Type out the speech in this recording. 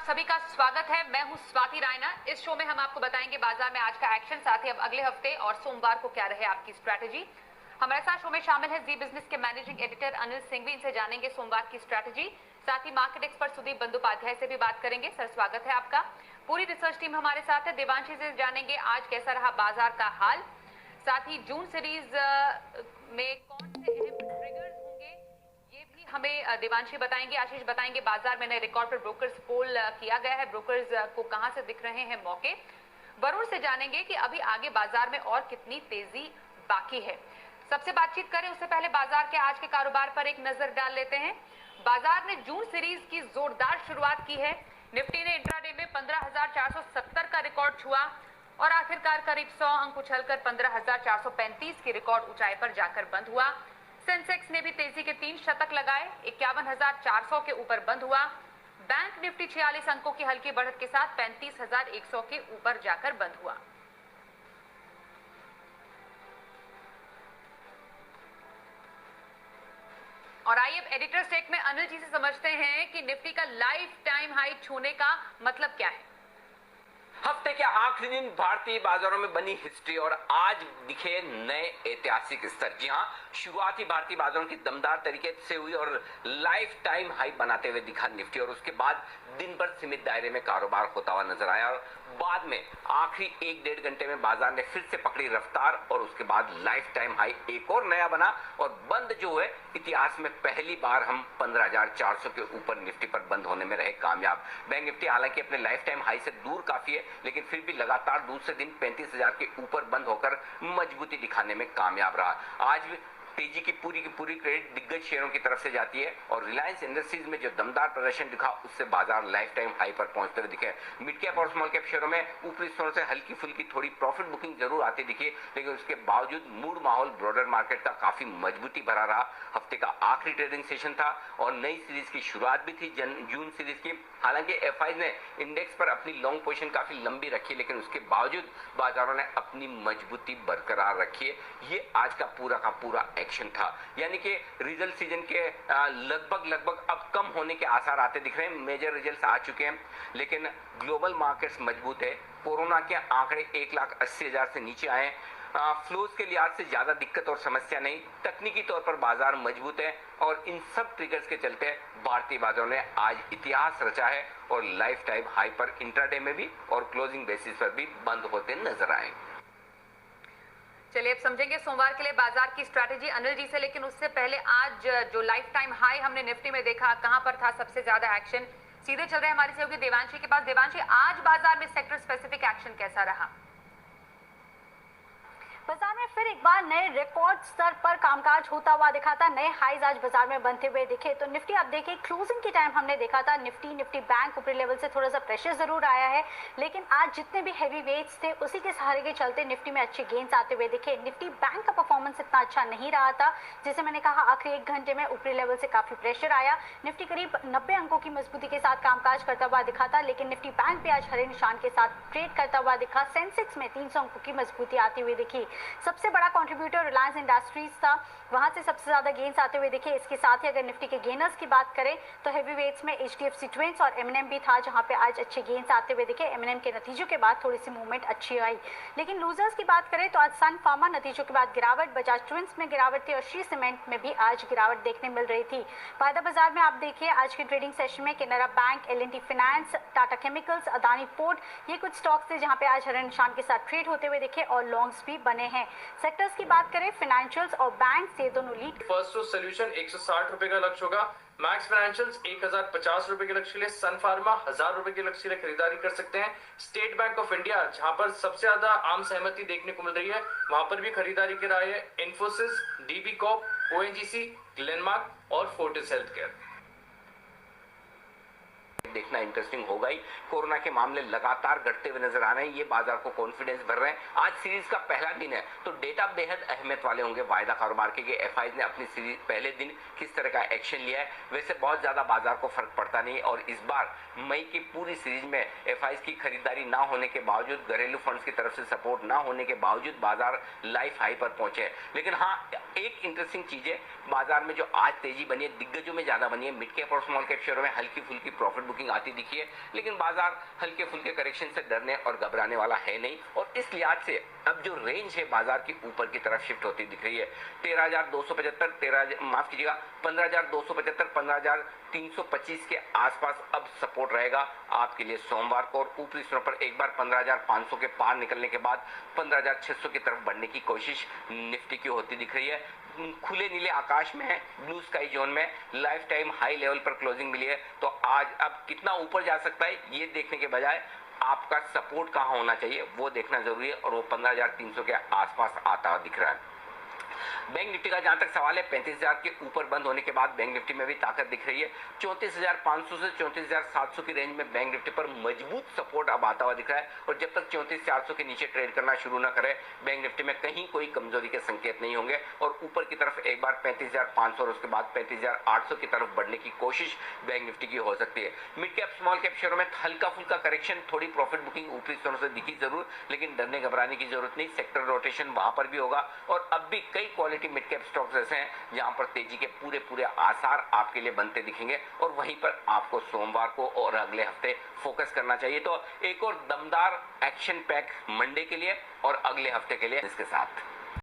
सभी का स्वागत है। मैं हूं स्वाति रायना। इस शो में हम आपको बताएंगे बाजार में आज का एक्शन, साथ ही अब अगले हफ्ते और सोमवार को क्या रहे आपकी स्ट्रैटेजी। हमारे साथ शो में शामिल है जी बिजनेस के मैनेजिंग एडिटर अनिल सिंघवी। इनसे जानेंगे सोमवार की स्ट्रैटेजी। साथ ही मार्केट एक्सपर्ट सुदीप बंदोपाध्याय से भी बात करेंगे। सर, स्वागत है आपका। पूरी रिसर्च टीम हमारे साथ है। देवांशी से जानेंगे आज कैसा रहा बाजार का हाल। साथ ही जून सीरीज में कौन से अहम ट्रिगर्स होंगे ये भी हमें देवांशी बताएंगे। आशीष बताएंगे बाजार में नए रिकॉर्ड पर ब्रोकर्स पोल किया गया है, ब्रोकर्स को कहां से दिख रहे हैं मौके। वरुण से जानेंगे कि अभी आगे बाजार में और कितनी तेजी बाकी है। सबसे बातचीत करें उससे पहले बाजार के आज के कारोबार पर एक नजर डाल लेते हैं। बाजार ने जून सीरीज की जोरदार शुरुआत की है। निफ्टी ने इंट्राडे में 15,470 का रिकॉर्ड छुआ और आखिरकार करीब 100 अंक उछलकर 15,435 की रिकॉर्ड ऊंचाई पर जाकर बंद हुआ। सेंसेक्स ने भी तेजी के 3 शतक लगाए, 51,400 के ऊपर बंद हुआ। बैंक निफ्टी 46 अंकों की हल्की बढ़त के साथ 35,100 के ऊपर जाकर बंद हुआ। और आइए अब एडिटर स्टेक में अनिल जी से समझते हैं कि निफ्टी का लाइफ टाइम हाई छूने का मतलब क्या है। हफ्ते के आखिरी दिन भारतीय बाजारों में बनी हिस्ट्री और आज दिखे नए ऐतिहासिक स्तर। जी हां, शुरुआती भारतीय बाजारों की दमदार तरीके से हुई और लाइफ टाइम हाई बनाते हुए दिखा निफ्टी और उसके बाद दिन भर सीमित दायरे में कारोबार होता हुआ नजर आया और बाद में आखिरी 1-1.5 घंटे में बाजार ने फिर से पकड़ी रफ्तार और उसके बाद लाइफ टाइम हाई एक और नया बना और बंद जो है इतिहास में पहली बार हम 15,400 के ऊपर निफ्टी पर बंद होने में रहे कामयाब। बैंक निफ्टी हालांकि अपने लाइफ टाइम हाई से दूर काफी है, लेकिन फिर भी लगातार दूसरे दिन 35,000 के ऊपर बंद होकर मजबूती दिखाने में कामयाब रहा। आज भी तेजी की पूरी क्रेडिट दिग्गज शेयरों की तरफ से जाती है और रिलायंस इंडस्ट्रीज में जो दमदार प्रदर्शन दिखा उससे बाजार लाइफ टाइम हाई पर पहुंचते हुए दिखे। मिड कैप और स्मॉल कैप शेयरों में ऊपरी स्तरों से हल्की फुल्की थोड़ी प्रॉफिट बुकिंग जरूर आती दिखी, लेकिन उसके बावजूद मूड माहौल ब्रॉडर मार्केट का काफी मजबूती भरा रहा। हफ्ते का आखिरी ट्रेडिंग सेशन था और नई सीरीज की शुरुआत भी थी जून सीरीज की। हालांकि एफआई ने इंडेक्स पर अपनी लॉन्ग पोजीशन काफी लंबी रखी, लेकिन उसके बावजूद बाजारों ने अपनी मजबूती बरकरार रखी है। ये आज का पूरा एक्शन था, यानी कि रिजल्ट सीजन के लगभग अब कम होने के आसार आते दिख रहे हैं। मेजर रिजल्ट्स आ चुके हैं, लेकिन ग्लोबल मार्केट्स मजबूत है। कोरोना के आंकड़े 1,80,000 से नीचे आए। फ्लोज के लिहाज से ज्यादा दिक्कत और समस्या नहीं। तकनीकी तौर पर बाजार मजबूत है और इन सब ट्रिगर्स के चलते भारतीय बाजारों ने आज इतिहास रचा है और लाइफ टाइम हाई पर इंट्राडे में भी और क्लोजिंग बेसिस पर भी बंद होते नजर आए। चलिए अब समझेंगे सोमवार के लिए बाजार की स्ट्रैटेजी अनिल जी से, लेकिन उससे पहले आज जो लाइफ टाइम हाई हमने निफ्टी में देखा, कहां पर था सबसे ज्यादा एक्शन। सीधे चल रहे हैं हमारे सहयोगी देवांशी के पास। देवांशी, आज बाजार में सेक्टर स्पेसिफिक एक्शन कैसा रहा? बाजार में फिर एक बार नए रिकॉर्ड स्तर पर कामकाज होता हुआ दिखा था। नए हाईज आज बाजार में बनते हुए दिखे। तो निफ्टी आप देखिए, क्लोजिंग के टाइम हमने देखा था निफ्टी बैंक ऊपरी लेवल से थोड़ा सा प्रेशर जरूर आया है, लेकिन आज जितने भी हैवी वेट्स थे उसी के सहारे के चलते निफ्टी में अच्छे गेन्स आते हुए दिखे। निफ्टी बैंक का परफॉर्मेंस इतना अच्छा नहीं रहा था। जैसे मैंने कहा, आखिरी 1 घंटे में ऊपरी लेवल से काफी प्रेशर आया। निफ्टी करीब 90 अंकों की मजबूती के साथ कामकाज करता हुआ दिखा था, लेकिन निफ्टी बैंक भी आज हरे निशान के साथ ट्रेड करता हुआ दिखा। सेंसेक्स में 300 अंकों की मजबूती आती हुई दिखी। सबसे बड़ा कंट्रीब्यूटर रिलायंस इंडस्ट्रीज था, वहां से सबसे ज्यादा गेन्स आते हुए दिखे। इसके साथ ही अगर निफ्टी के गेनर्स की बात करें तो हेवी वेट्स में एचडीएफसी ट्विंस और एमएनएम भी था, जहां पे आज अच्छे गेन्स आते हुए दिखे। एमएनएम के नतीजों के बाद थोड़ी सी मूवमेंट अच्छी आई, लेकिन लूजर्स की बात करें तो आज सन फार्मा नतीजों के बाद गिरावट, बजाज ट्विंस में गिरावट थी और श्री सीमेंट में भी आज गिरावट देखने मिल रही थी। वायदा बाजार में आप देखिए आज के ट्रेडिंग सेशन में Canara bank, L&T finance, Tata chemicals, Adani port, ये कुछ स्टॉक्स थे जहां पे आज हरे निशान के साथ ट्रेड होते हुए दिखे और लॉन्ग्स भी बने हैं। सेक्टर्स की बात करें, फाइनेंशियल्स और बैंक ये दोनों लीड। फर्स्ट सोल्यूशन 160 रुपए का लक्ष्य होगा। मैक्स फाइनेंशियल्स 1,050 रुपए के लक्ष्य के लिए, सन फार्मा 1,000 रुपए के लक्ष्य के लिए खरीदारी कर सकते हैं। स्टेट बैंक ऑफ इंडिया, जहां पर सबसे ज्यादा आम सहमति देखने को मिल रही है, वहां पर भी खरीदारी की राय है। Infosys, dB Corp, ONGC, Glenmark और फोर्टिस हेल्थकेयर। देखना इंटरेस्टिंग होगा ही। कोरोना के मामले लगातार घटते हुए नजर आ रहे हैं, ये बाजार को कॉन्फिडेंस भर रहे हैं। आज सीरीज का पहला दिन है तो डेटा बेहद अहमियत वाले होंगे वायदा कारोबार के। एफआई ने अपनी सीरीज पहले दिन किस तरह का एक्शन लिया है, वैसे बहुत ज्यादा बाजार को फर्क पड़ता नहीं और इस बार मई की पूरी सीरीज में एफआई की खरीदारी ना होने के बावजूद, घरेलू फंड्स की तरफ से सपोर्ट ना होने के बावजूद बाजार लाइफ हाई पर पहुंचे। लेकिन हाँ, एक इंटरेस्टिंग चीज है बाजार में जो आज तेजी बनी है, दिग्गजों में ज्यादा बनी है। मिड कैप और स्मॉल कैप शेयरों में हल्की फुल्की प्रॉफिट बुकिंग रिपोर्टिंग आती दिखी है, लेकिन बाजार हल्के फुल्के करेक्शन से डरने और घबराने वाला है नहीं और इस लिहाज से अब जो रेंज है बाजार की ऊपर की तरफ शिफ्ट होती दिख रही है। 13,275 माफ कीजिएगा 15,275 15,325 के आसपास अब सपोर्ट रहेगा आपके लिए सोमवार को, और ऊपरी स्तरों पर एक बार 15,500 के पार निकलने के बाद 15,600 की तरफ बढ़ने की कोशिश निफ्टी की होती दिख रही है। खुले नीले आकाश में है, ब्लू स्काई जोन में लाइफ टाइम हाई लेवल पर क्लोजिंग मिली है, तो आज अब कितना ऊपर जा सकता है ये देखने के बजाय आपका सपोर्ट कहां होना चाहिए वो देखना जरूरी है, और वो 15,300 के आसपास आता हुआ दिख रहा है। बैंक निफ्टी का जहां तक सवाल है 35,000 के ऊपर बंद होने के बाद बैंक निफ्टी में भी ताकत दिख रही है। 34,500 से 34,700 की रेंज में बैंक निफ्टी पर मजबूत सपोर्ट अब आता हुआ दिख रहा है, और जब तक 34,400 के नीचे ट्रेड करना शुरू ना करे बैंक निफ्टी में कहीं कोई कमजोरी के संकेत नहीं होंगे, और ऊपर की तरफ एक बार 35,500 और उसके बाद 35,800 की तरफ बढ़ने की कोशिश बैंक निफ्टी की हो सकती है। मिड कैप स्मॉल कैप शेयरों में हल्का फुल्का करेक्शन, थोड़ी प्रॉफिट बुकिंग ऊपरी स्तरों से दिखी जरूर, लेकिन डरने घबराने की जरूरत नहीं। सेक्टर रोटेशन वहां पर भी होगा, और अब भी कई क्वालिटी मिड कैप स्टॉक्स ऐसे हैं जहां पर तेजी के पूरे आसार आपके लिए बनते दिखेंगे, और वहीं पर आपको सोमवार को और अगले हफ्ते फोकस करना चाहिए। तो एक और दमदार एक्शन पैक मंडे के लिए और अगले हफ्ते के लिए इसके साथ